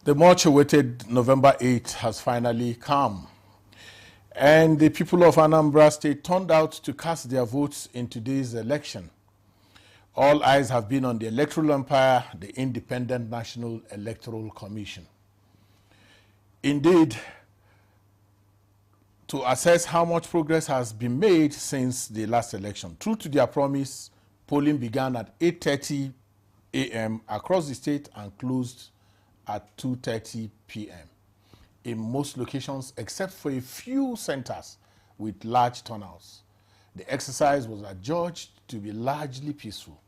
The much-awaited November 8th has finally come, and the people of Anambra State turned out to cast their votes in today's election. All eyes have been on the Electoral Empire, the Independent National Electoral Commission. Indeed, to assess how much progress has been made since the last election, true to their promise, polling began at 8:30 a.m. across the state and closed at 2:30 p.m. in most locations except for a few centers with large turnouts. The exercise was adjudged to be largely peaceful,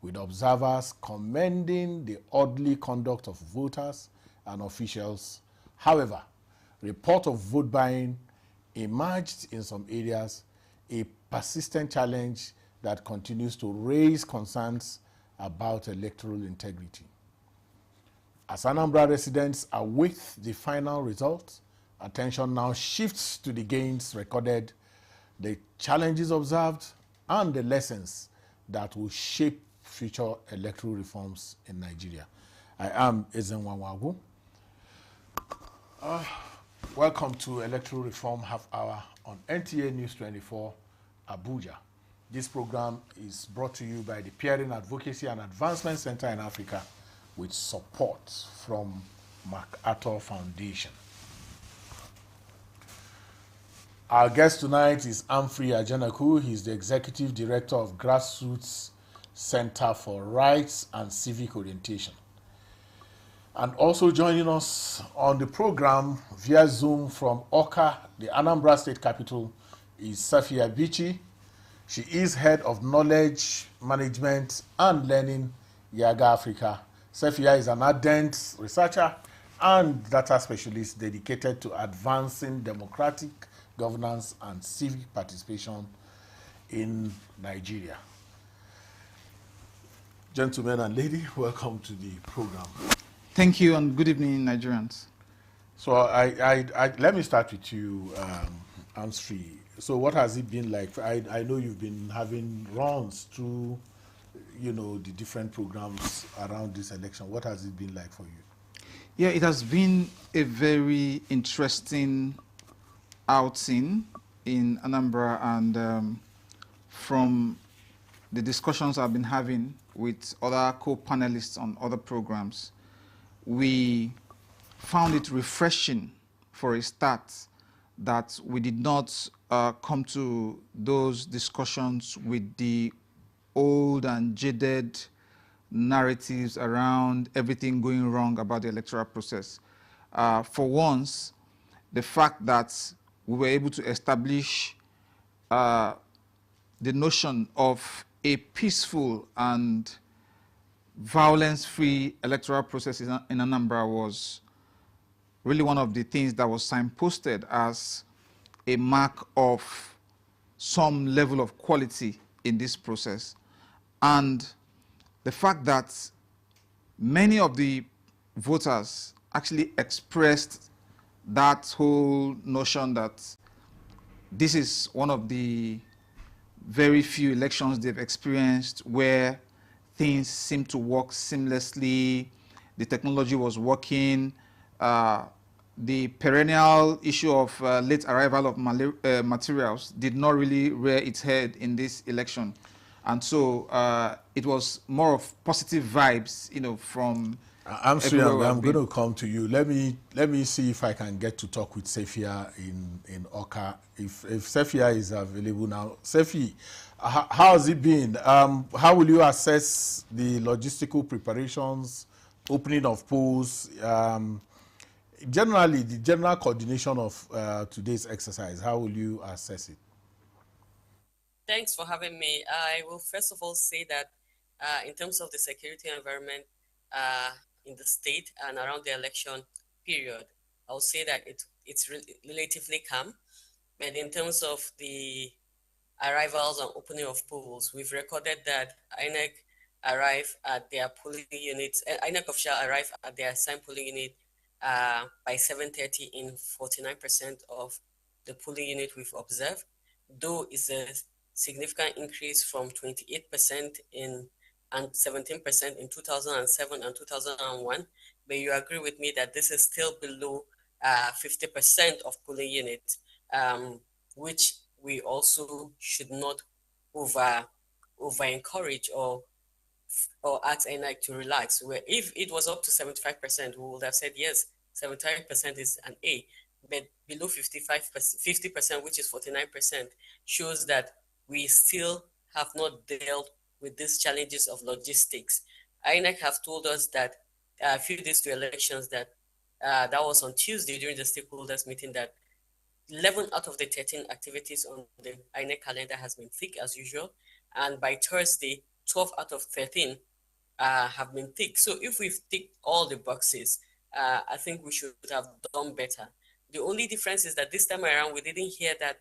with observers commending the orderly conduct of voters and officials. However, report of vote buying emerged in some areas, a persistent challenge that continues to raise concerns about electoral integrity. As Anambra residents await the final result, attention now shifts to the gains recorded, the challenges observed, and the lessons that will shape future electoral reforms in Nigeria. I am Ezenwawagu. Welcome to Electoral Reform Half Hour on NTA News24, Abuja. This program is brought to you by the Peering Advocacy and Advancement Center in Africa, with support from MacArthur Foundation. Our guest tonight is Humphrey Ajanaku. He's the Executive Director of Grassroots Center for Rights and Civic Orientation. And also joining us on the program via Zoom from Awka, the Anambra State capital, is Safia Bichi. She is Head of Knowledge Management and Learning, Yaga Africa. Safia is an ardent researcher and data specialist dedicated to advancing democratic governance and civic participation in Nigeria. Gentlemen and lady, welcome to the program. Thank you and good evening, Nigerians. So let me start with you, Humphrey. So what has it been like? I know you've been having runs through the different programs around this election. What has it been like for you? Yeah, it has been a very interesting outing in Anambra, and from the discussions I've been having with other co-panelists on other programs, we found it refreshing for a start that we did not come to those discussions with the old and jaded narratives around everything going wrong about the electoral process. For once, the fact that we were able to establish the notion of a peaceful and violence-free electoral process in Anambra was really one of the things that was signposted as a mark of some level of quality in this process. And the fact that many of the voters actually expressed that whole notion that this is one of the very few elections they've experienced where things seem to work seamlessly, the technology was working, the perennial issue of late arrival of materials did not really rear its head in this election. And so it was more of positive vibes, from I'm going to come to you. Let me see if I can get to talk with Safia in Awka. If Safia is available now. Safi, how has it been? How will you assess the logistical preparations, opening of polls, generally the general coordination of today's exercise? How will you assess it? Thanks for having me. I will first of all say that in terms of the security environment in the state and around the election period, I will say that it's relatively calm. But in terms of the arrivals and opening of polls, we've recorded that INEC arrive at their polling units. INEC official arrive at their assigned polling unit by 7:30 in 49% of the polling unit we've observed, though it's a significant increase from 28% and 17% in 2007 and 2001. but you agree with me that this is still below 50% of polling units, which we also should not over encourage or ask INEC to relax. Where if it was up to 75%, we would have said yes, 75% is an A, but below 50%, which is 49%, shows that we still have not dealt with these challenges of logistics. INEC have told us that a few days to elections that was on Tuesday during the stakeholders meeting that 11 out of the 13 activities on the INEC calendar has been thick as usual, and by Thursday, 12 out of 13 have been thick. So if we've ticked all the boxes, I think we should have done better. The only difference is that this time around we didn't hear that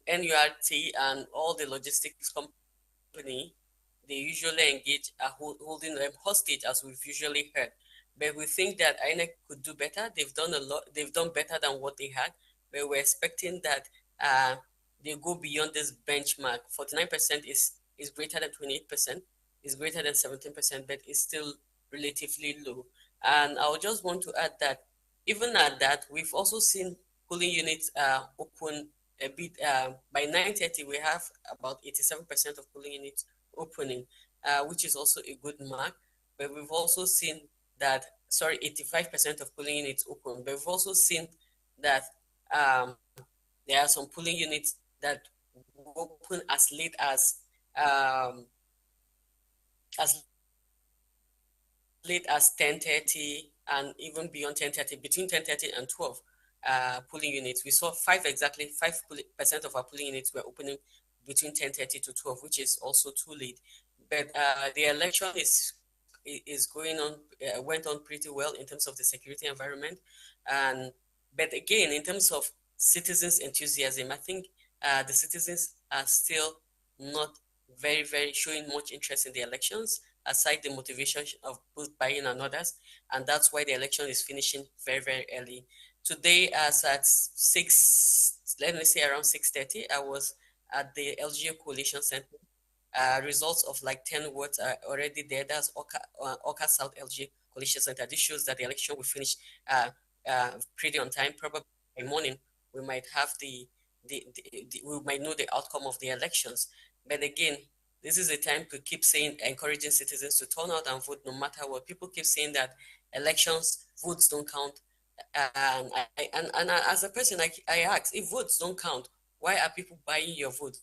NURT and all the logistics company, they usually engage holding them hostage, as we've usually heard. But we think that INEC could do better. They've done a lot. They've done better than what they had. But we're expecting that they go beyond this benchmark. 49% is greater than 28%, is greater than 17%, but it's still relatively low. And I just want to add that even at that, we've also seen polling units open a bit. By 9:30, we have about 87% of polling units opening, which is also a good mark. But we've also seen that, 85% of polling units open. But we've also seen that there are some polling units that open as late as 10:30 and even beyond 10:30, between 10:30 and 12 polling units. We saw 5% of our polling units were opening between 10:30 to 12, which is also too late. But the election is going on, went on pretty well in terms of the security environment. But again, in terms of citizens' enthusiasm, I think the citizens are still not very showing much interest in the elections, aside the motivation of both buying and others. And that's why the election is finishing very early. Today, as at around 6:30, I was at the LGA Coalition Center. Results of like 10 wards are already there. That's Oka South LGA Coalition Center. This shows that the election will finish pretty on time. Probably by morning, we might have we might know the outcome of the elections. But again, this is a time to keep encouraging citizens to turn out and vote no matter what. People keep saying that elections, votes don't count. And as a person, I ask, if votes don't count, why are people buying your votes?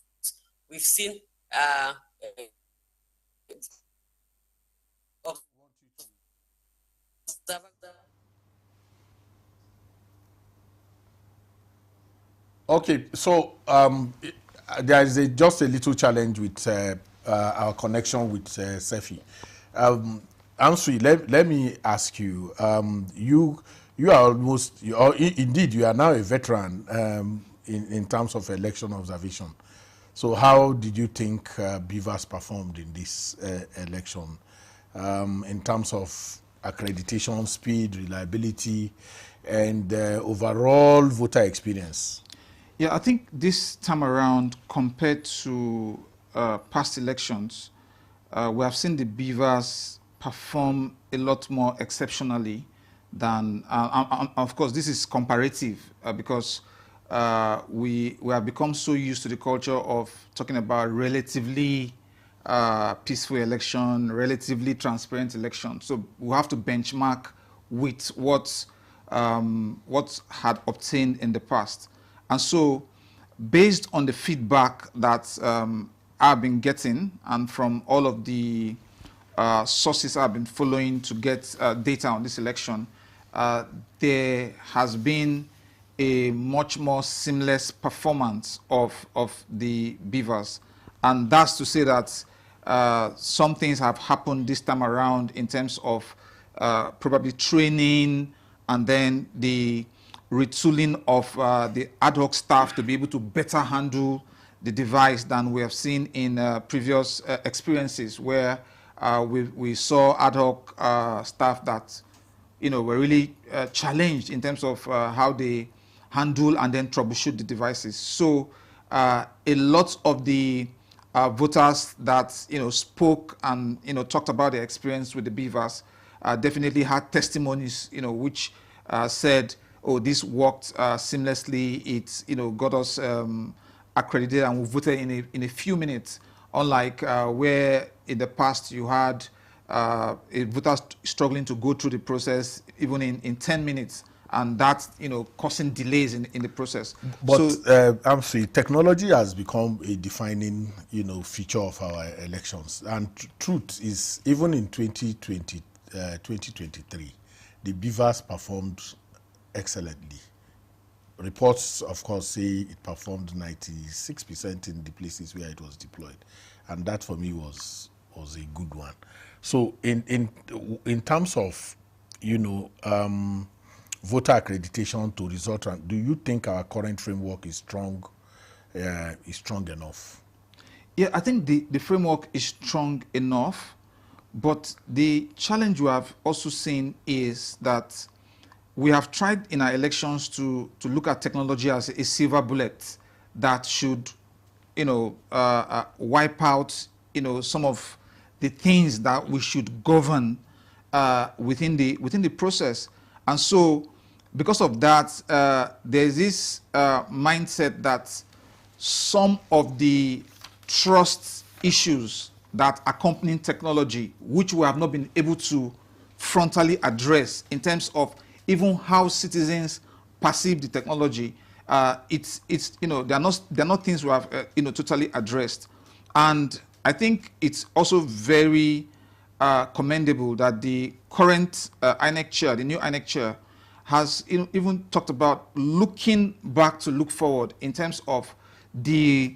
We've seen Okay, so there is just a little challenge with our connection with Sefi. Ansui, let me ask you. You are indeed you are now a veteran in terms of election observation. So how did you think Beavers performed in this election in terms of accreditation, speed, reliability, and overall voter experience? Yeah, I think this time around, compared to past elections, we have seen the Beavers perform a lot more exceptionally than, of course, this is comparative because we have become so used to the culture of talking about relatively peaceful election, relatively transparent election. So we have to benchmark with what had obtained in the past. And so based on the feedback that I've been getting and from all of the sources I've been following to get data on this election, there has been a much more seamless performance of the Beavers. And that's to say that some things have happened this time around in terms of probably training and then the retooling of the ad hoc staff to be able to better handle the device than we have seen in previous experiences where we saw ad hoc staff that were really challenged in terms of how they handle and then troubleshoot the devices. So a lot of the voters that spoke and talked about their experience with the beavers definitely had testimonies which said, oh, this worked seamlessly. It got us accredited and we voted in a few minutes, unlike where in the past you had a voter struggling to go through the process even in 10 minutes, and that's causing delays in the process. But So I'm sorry, technology has become a defining feature of our elections, and truth is, even in 2023, the beavers performed excellently. Reports, of course, say it performed 96% in the places where it was deployed, and that for me was a good one. So in terms of voter accreditation to result, do you think our current framework is strong enough? yeah, I think the framework is strong enough, but the challenge we have also seen is that we have tried in our elections to look at technology as a silver bullet that should, wipe out, some of the things that we should govern within the process. And so, because of that, there's this mindset that some of the trust issues that accompany technology, which we have not been able to frontally address in terms of even how citizens perceive the technology, it's they're not things we have totally addressed. And I think it's also very commendable that the current INEC chair, the new INEC chair, has even talked about looking back to look forward in terms of the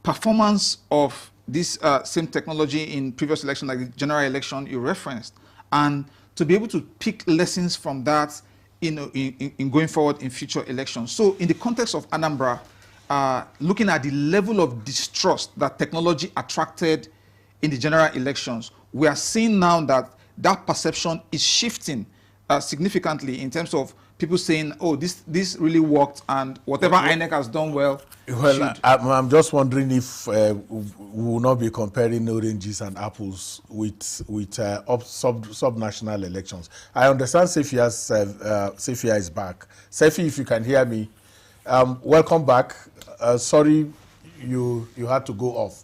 performance of this same technology in previous elections, like the general election you referenced, and to be able to pick lessons from that in going forward in future elections. So in the context of Anambra, looking at the level of distrust that technology attracted in the general elections, we are seeing now that that perception is shifting significantly in terms of people saying, oh, this really worked, and whatever INEC has done well. Well, I'm just wondering if we will not be comparing oranges and apples with sub-national elections. I understand Sefia is back. Sefi, if you can hear me, welcome back. Sorry you had to go off.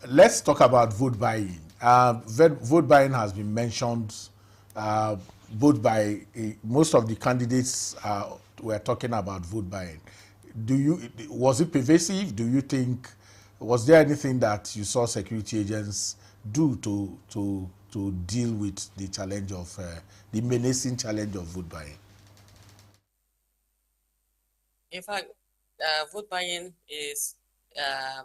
Let's talk about vote buying. Vote buying has been mentioned both by most of the candidates were talking about vote buying. Was it pervasive? Do you think, was there anything that you saw security agents do to deal with the challenge of the menacing challenge of vote buying? In fact, vote buying is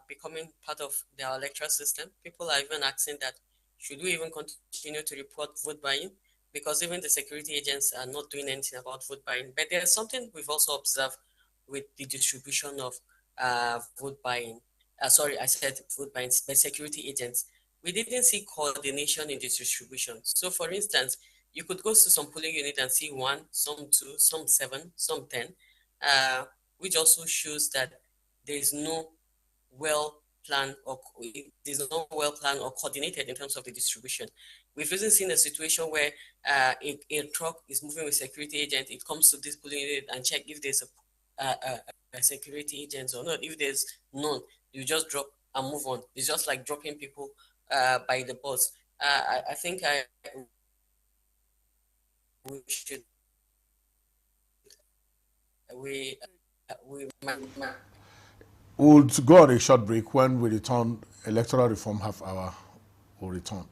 becoming part of their electoral system. People are even asking that, should we even continue to report vote buying? Because even the security agents are not doing anything about vote buying. But there's something we've also observed with the distribution of vote buying. Sorry, I said vote buying, but security agents. We didn't see coordination in the distribution. So for instance, you could go to some polling unit and see 1, some 2, some 7, some 10, which also shows that there is no well-planned or coordinated in terms of the distribution. We've even seen a situation where a truck is moving with security agent. It comes to this polling unit and check if there's a security agent or not. If there's none, you just drop and move on. It's just like dropping people by the bus. I think We'll go on a short break. When we return, electoral reform half hour will return.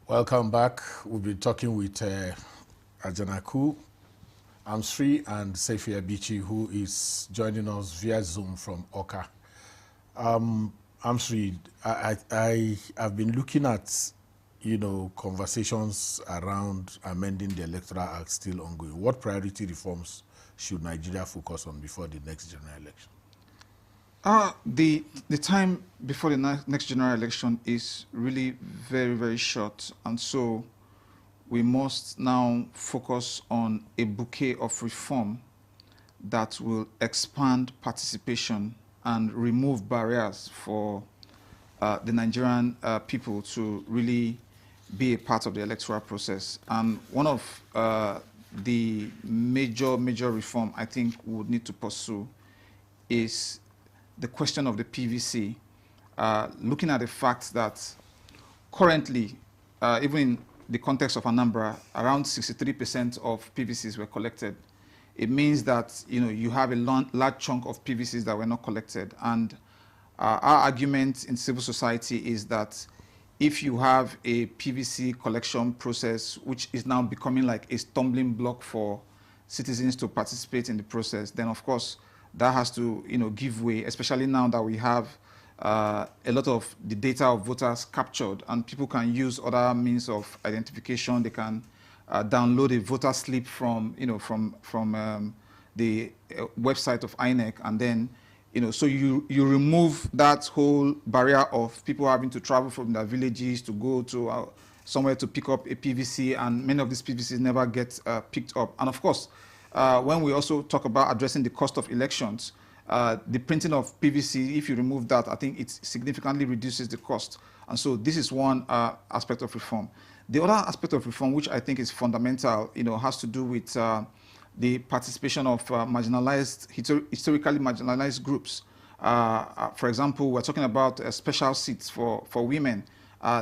Welcome back. We'll be talking with Ajanaku, Amsri, and Sefia Bichi, who is joining us via Zoom from Oka. Amsri, I have been looking at, conversations around amending the Electoral Act still ongoing. What priority reforms should Nigeria focus on before the next general election? The time before the next general election is really very, very short. And so we must now focus on a bouquet of reform that will expand participation and remove barriers for the Nigerian people to really be a part of the electoral process. And one of the major reform I think we would need to pursue is the question of the PVC, looking at the fact that currently, even in the context of Anambra, around 63% of PVCs were collected. It means that you have a large chunk of PVCs that were not collected. And our argument in civil society is that if you have a PVC collection process, which is now becoming like a stumbling block for citizens to participate in the process, then of course that has to give way, especially now that we have a lot of the data of voters captured, and people can use other means of identification. They can download a voter slip from the website of INEC, and then so you remove that whole barrier of people having to travel from their villages to go to somewhere to pick up a PVC, and many of these PVCs never get picked up. And of course, when we also talk about addressing the cost of elections, the printing of PVC, if you remove that, I think it significantly reduces the cost. And so this is one aspect of reform. The other aspect of reform, which I think is fundamental, has to do with the participation of marginalized, historically marginalized groups. For example, we're talking about special seats for women.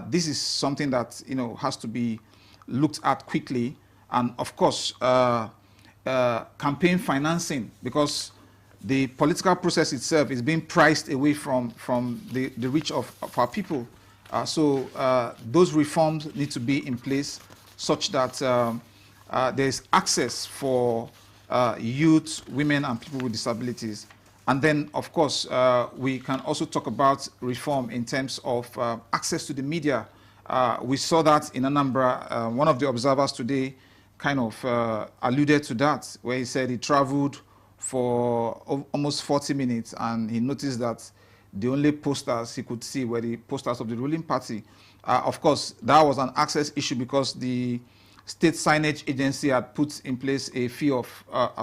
This is something that has to be looked at quickly, and of course, campaign financing, because the political process itself is being priced away from the reach of our people. So those reforms need to be in place such that there's access for youth, women, and people with disabilities. And then, of course, we can also talk about reform in terms of access to the media. We saw that in Anambra. One of the observers today kind of alluded to that, where he said he traveled for almost 40 minutes, and he noticed that the only posters he could see were the posters of the ruling party. Of course, that was an access issue because the state signage agency had put in place a fee of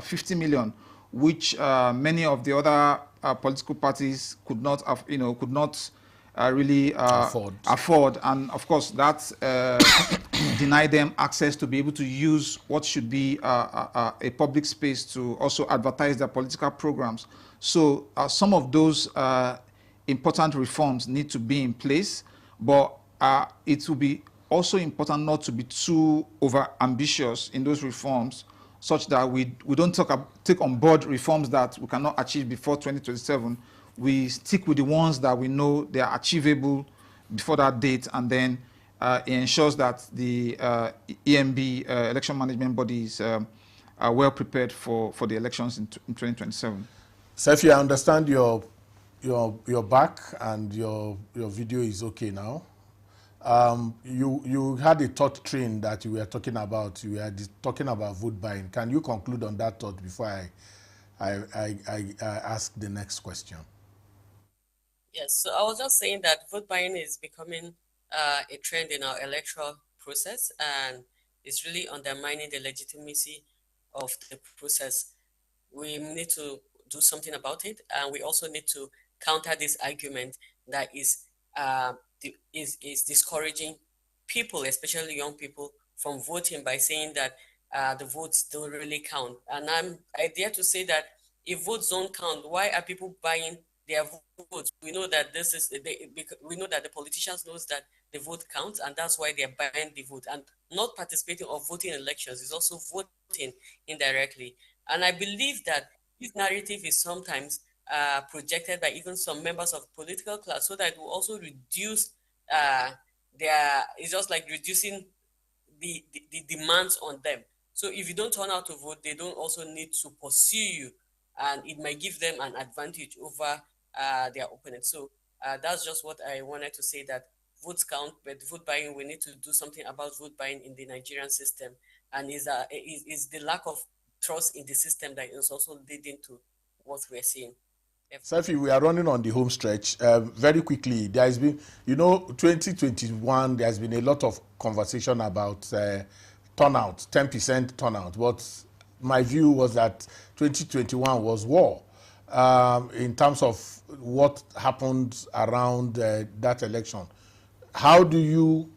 50 million, which many of the other political parties could not have, could not really afford. And of course, that denied them access to be able to use what should be a public space to also advertise their political programs. So some of those important reforms need to be in place, but it will be also important not to be too over-ambitious in those reforms, such that we don't take on board reforms that we cannot achieve before 2027. We stick with the ones that we know they are achievable before that date, and then it ensures that the EMB, election management bodies, are well prepared for the elections in 2027. Sefi, I understand you're back and your video is okay now. You had a thought train that you were talking about. You were talking about vote buying. Can you conclude on that thought before I ask the next question? Yes, so I was just saying that vote buying is becoming a trend in our electoral process, and it's really undermining the legitimacy of the process. We need to do something about it, and we also need to counter this argument that is discouraging people, especially young people, from voting by saying that the votes don't really count. And I dare to say that if votes don't count, why are people buying their votes. We know that this is we know that the politicians knows that the vote counts, and that's why they're buying the vote. And not participating or voting in elections is also voting indirectly. And I believe that this narrative is sometimes projected by even some members of political class, so that it will also reduce their. It's just like reducing the demands on them. So if you don't turn out to vote, they don't also need to pursue you, and it might give them an advantage over their opponents. So that's just what I wanted to say, that votes count, but vote buying, we need to do something about vote buying in the Nigerian system, and is the lack of trust in the system that is also leading to what we're seeing. Safi, we are running on the home stretch. Very quickly, there has been, 2021, there has been a lot of conversation about turnout, 10% turnout. But my view was that 2021 was war in terms of what happened around that election. How do you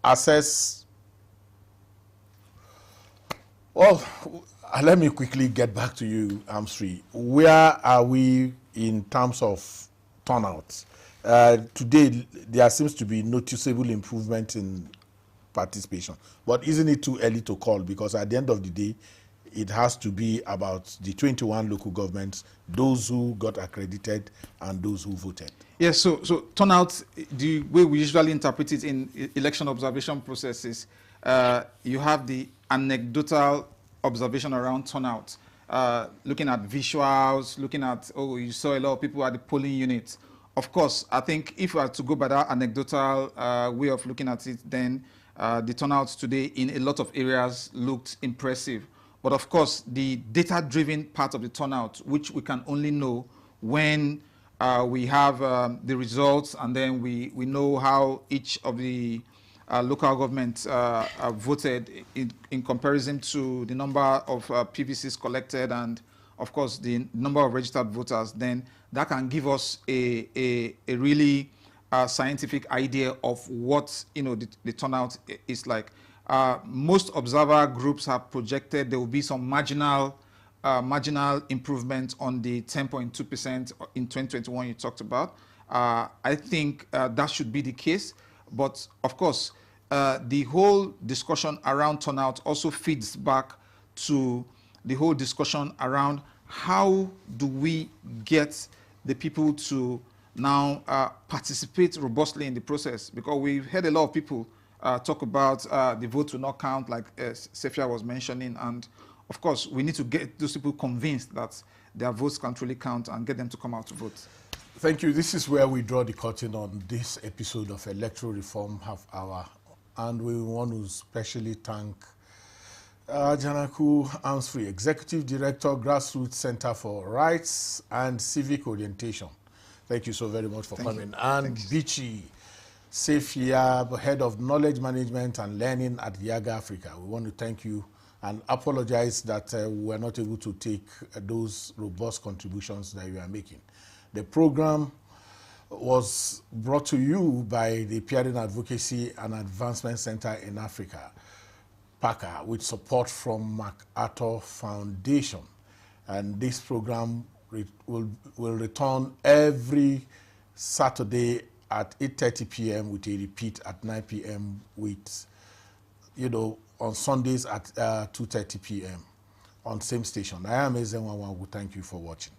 assess? Well, let me quickly get back to you, Amsri. Where are we in terms of turnout? Today, there seems to be noticeable improvement in participation. But isn't it too early to call? Because at the end of the day, it has to be about the 21 local governments, those who got accredited and those who voted. Yes, so turnout, the way we usually interpret it in election observation processes, you have the anecdotal observation around turnout, looking at visuals, looking at, oh, you saw a lot of people at the polling units. Of course, I think if we are to go by that anecdotal way of looking at it, then the turnout today in a lot of areas looked impressive. But of course, the data-driven part of the turnout, which we can only know when we have the results, and then we know how each of the local governments voted in comparison to the number of PVCs collected and, of course, the number of registered voters, then that can give us a really scientific idea of what the turnout is like. Most observer groups have projected there will be some marginal improvement on the 10.2% in 2021 you talked about. I think that should be the case. But of course, the whole discussion around turnout also feeds back to the whole discussion around how do we get the people to now participate robustly in the process. Because we've heard a lot of people talk about the vote will not count, like Sefia was mentioning, and of course, we need to get those people convinced that their votes can truly count and get them to come out to vote. Thank you. This is where we draw the curtain on this episode of Electoral Reform Half Hour. And we want to especially thank Janaku Amsri, Executive Director, Grassroots Center for Rights and Civic Orientation. Thank you so very much for coming. And Bichi Sefia, Head of Knowledge Management and Learning at Yaga Africa. We want to thank you and apologize that we were not able to take those robust contributions that you are making. The program was brought to you by the Peering Advocacy and Advancement Center in Africa, PACA, with support from MacArthur Foundation. And this program will return every Saturday at 8:30 p.m. with a repeat at 9 p.m. with, on Sundays at 2:30 p.m. on same station. I am Ezenwawa. Thank you for watching.